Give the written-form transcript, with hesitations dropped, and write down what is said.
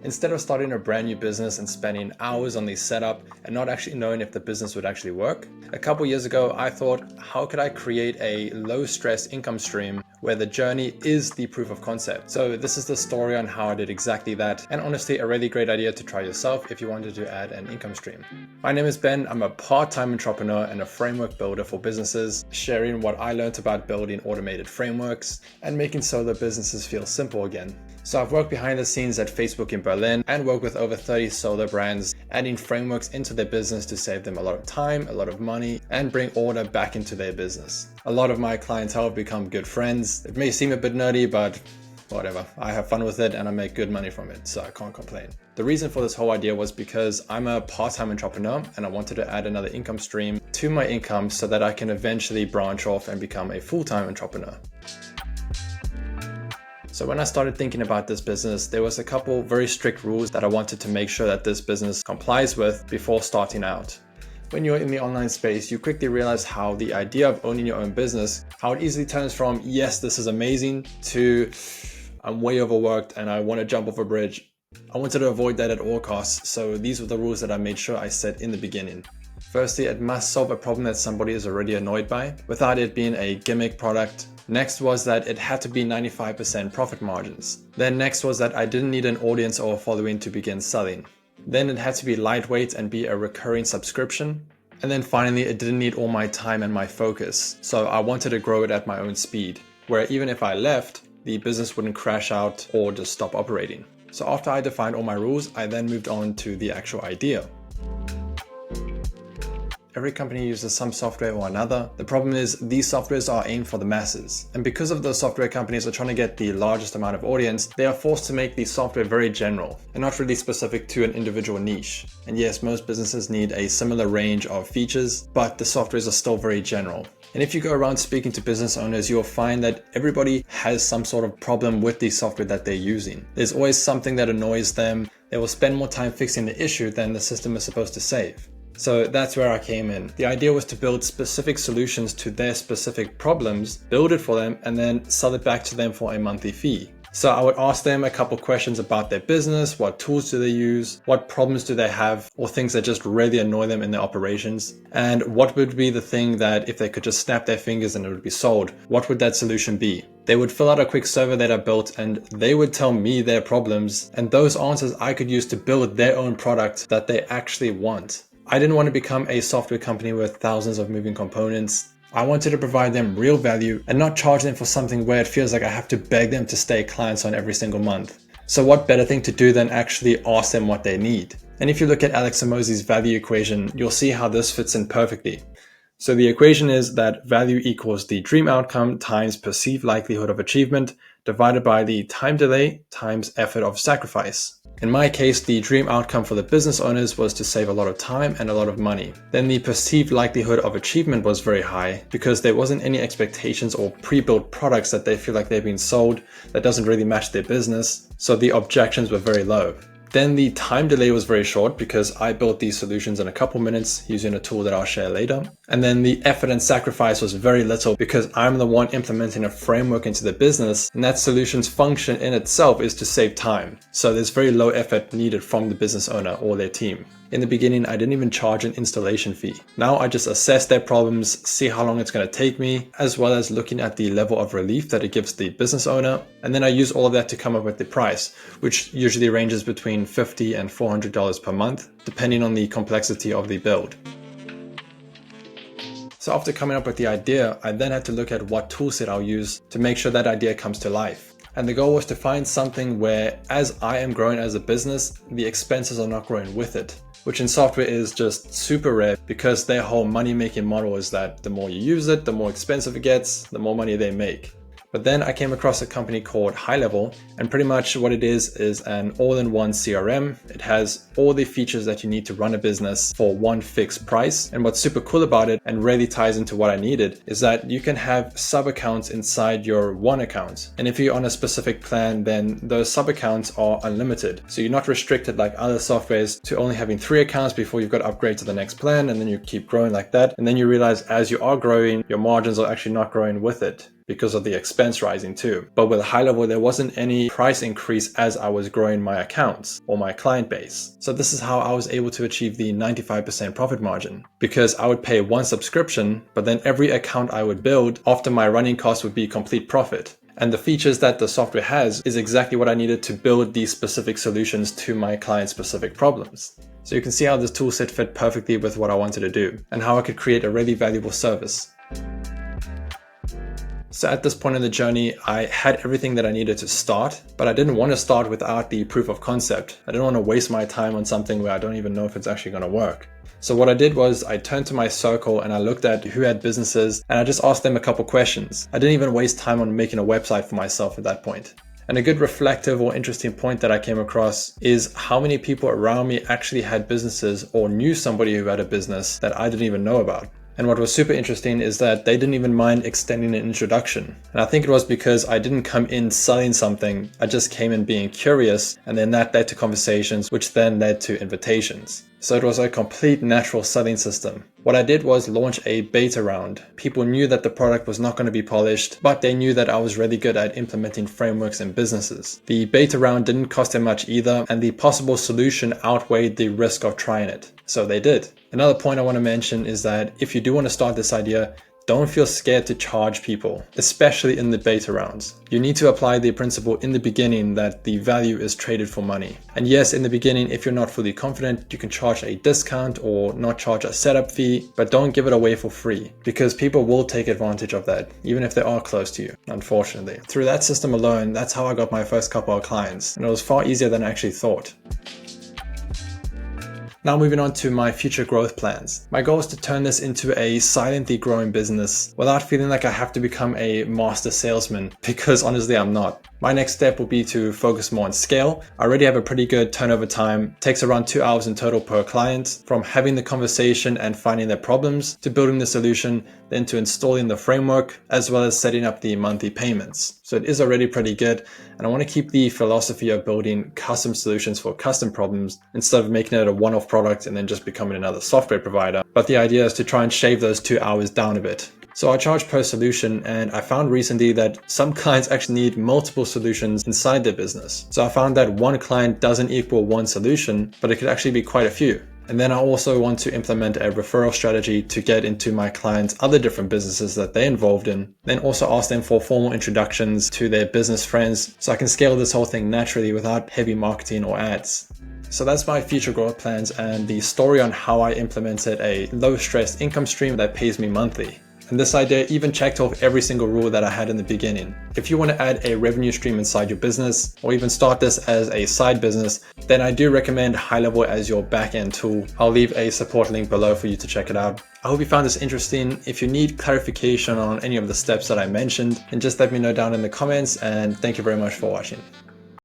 Instead of starting a brand new business and spending hours on the setup and not actually knowing if the business would actually work, a couple years ago I thought, how could I create a low stress income stream where the journey is the proof of concept? So this is the story on how I did exactly that, and honestly a really great idea to try yourself if you wanted to add an income stream. My name is Ben, I'm a part-time entrepreneur and a framework builder for businesses, sharing what I learned about building automated frameworks and making solo businesses feel simple again. So I've worked behind the scenes at Facebook in Berlin and worked with over 30 solo brands, adding frameworks into their business to save them a lot of time, a lot of money, and bring order back into their business. A lot of my clientele have become good friends. It may seem a bit nerdy, but whatever. I have fun with it and I make good money from it, so I can't complain. The reason for this whole idea was because I'm a part-time entrepreneur and I wanted to add another income stream to my income so that I can eventually branch off and become a full-time entrepreneur. So when I started thinking about this business, there was a couple very strict rules that I wanted to make sure that this business complies with before starting out. When you're in the online space, you quickly realize how the idea of owning your own business, how it easily turns from, yes, this is amazing, to I'm way overworked and I want to jump off a bridge. I wanted to avoid that at all costs, so these were the rules that I made sure I set in the beginning. Firstly, it must solve a problem that somebody is already annoyed by, without it being a gimmick product. Next was that it had to be 95% profit margins. Then next was that I didn't need an audience or a following to begin selling. Then it had to be lightweight and be a recurring subscription. And then finally, it didn't need all my time and my focus. So I wanted to grow it at my own speed, where even if I left, the business wouldn't crash out or just stop operating. So after I defined all my rules, I then moved on to the actual idea. Every company uses some software or another. The problem is these softwares are aimed for the masses. And because of those software companies are trying to get the largest amount of audience, they are forced to make the software very general and not really specific to an individual niche. And yes, most businesses need a similar range of features, but the softwares are still very general. And if you go around speaking to business owners, you'll find that everybody has some sort of problem with the software that they're using. There's always something that annoys them. They will spend more time fixing the issue than the system is supposed to save. So that's where I came in. The idea was to build specific solutions to their specific problems, build it for them, and then sell it back to them for a monthly fee. So I would ask them a couple questions about their business, what tools do they use, what problems do they have, or things that just really annoy them in their operations, and what would be the thing that if they could just snap their fingers and it would be sold, what would that solution be? They would fill out a quick survey that I built and they would tell me their problems, and those answers I could use to build their own product that they actually want. I didn't want to become a software company with thousands of moving components. I wanted to provide them real value and not charge them for something where it feels like I have to beg them to stay clients on every single month. So what better thing to do than actually ask them what they need? And if you look at Alex Hormozi's value equation, you'll see how this fits in perfectly. So the equation is that value equals the dream outcome times perceived likelihood of achievement divided by the time delay times effort of sacrifice. In my case, the dream outcome for the business owners was to save a lot of time and a lot of money. Then the perceived likelihood of achievement was very high because there wasn't any expectations or pre-built products that they feel like they've been sold that doesn't really match their business. So the objections were very low. Then the time delay was very short because I built these solutions in a couple minutes using a tool that I'll share later. And then the effort and sacrifice was very little because I'm the one implementing a framework into the business, and that solution's function in itself is to save time. So there's very low effort needed from the business owner or their team. In the beginning, I didn't even charge an installation fee. Now I just assess their problems, see how long it's going to take me, as well as looking at the level of relief that it gives the business owner. And then I use all of that to come up with the price, which usually ranges between $50 and $400 per month, depending on the complexity of the build. So after coming up with the idea, I then had to look at what toolset I'll use to make sure that idea comes to life. And the goal was to find something where, as I am growing as a business, the expenses are not growing with it, which in software is just super rare because their whole money-making model is that the more you use it, the more expensive it gets, the more money they make. But then I came across a company called High Level, and pretty much what it is an all-in-one CRM. It has all the features that you need to run a business for one fixed price. And what's super cool about it, and really ties into what I needed, is that you can have sub-accounts inside your one account. And if you're on a specific plan, then those sub-accounts are unlimited. So you're not restricted like other softwares to only having 3 accounts before you've got to upgrade to the next plan, and then you keep growing like that. And then you realize as you are growing, your margins are actually not growing with it. because of the expense rising too. But with high level, there wasn't any price increase as I was growing my accounts or my client base. So this is how I was able to achieve the 95% profit margin, because I would pay one subscription, but then every account I would build after my running costs would be complete profit. And the features that the software has is exactly what I needed to build these specific solutions to my client specific problems. So you can see how this toolset fit perfectly with what I wanted to do and how I could create a really valuable service. So at this point in the journey, I had everything that I needed to start, but I didn't want to start without the proof of concept. I didn't want to waste my time on something where I don't even know if it's actually going to work. So what I did was I turned to my circle and I looked at who had businesses and I just asked them a couple questions. I didn't even waste time on making a website for myself at that point. And a good reflective or interesting point that I came across is how many people around me actually had businesses or knew somebody who had a business that I didn't even know about. And what was super interesting is that they didn't even mind extending an introduction. And I think it was because I didn't come in selling something. I just came in being curious, and then that led to conversations, which then led to invitations. So it was a complete natural selling system. What I did was launch a beta round. People knew that the product was not going to be polished, but they knew that I was really good at implementing frameworks in businesses. The beta round didn't cost them much either, and the possible solution outweighed the risk of trying it. So they did. Another point I want to mention is that if you do want to start this idea, don't feel scared to charge people, especially in the beta rounds. You need to apply the principle in the beginning that the value is traded for money. And yes, in the beginning, if you're not fully confident, you can charge a discount or not charge a setup fee, but don't give it away for free, because people will take advantage of that, even if they are close to you, unfortunately. Through that system alone, that's how I got my first couple of clients, and it was far easier than I actually thought. Now moving on to my future growth plans. My goal is to turn this into a silently growing business without feeling like I have to become a master salesman, because honestly I'm not. My next step will be to focus more on scale. I already have a pretty good turnover time. It takes around 2 hours in total per client, from having the conversation and finding their problems, to building the solution, then to installing the framework, as well as setting up the monthly payments. So it is already pretty good, and I want to keep the philosophy of building custom solutions for custom problems instead of making it a one-off product and then just becoming another software provider. But the idea is to try and shave those 2 hours down a bit. So I charge per solution, and I found recently that some clients actually need multiple solutions inside their business. So I found that one client doesn't equal one solution, but it could actually be quite a few. And then I also want to implement a referral strategy to get into my clients' other different businesses that they're involved in. Then also ask them for formal introductions to their business friends, so I can scale this whole thing naturally without heavy marketing or ads. So that's my future growth plans and the story on how I implemented a low stress income stream that pays me monthly. And this idea even checked off every single rule that I had in the beginning. If you want to add a revenue stream inside your business, or even start this as a side business, then I do recommend High Level as your back-end tool. I'll leave a support link below for you to check it out. I hope you found this interesting. If you need clarification on any of the steps that I mentioned, then just let me know down in the comments, and thank you very much for watching.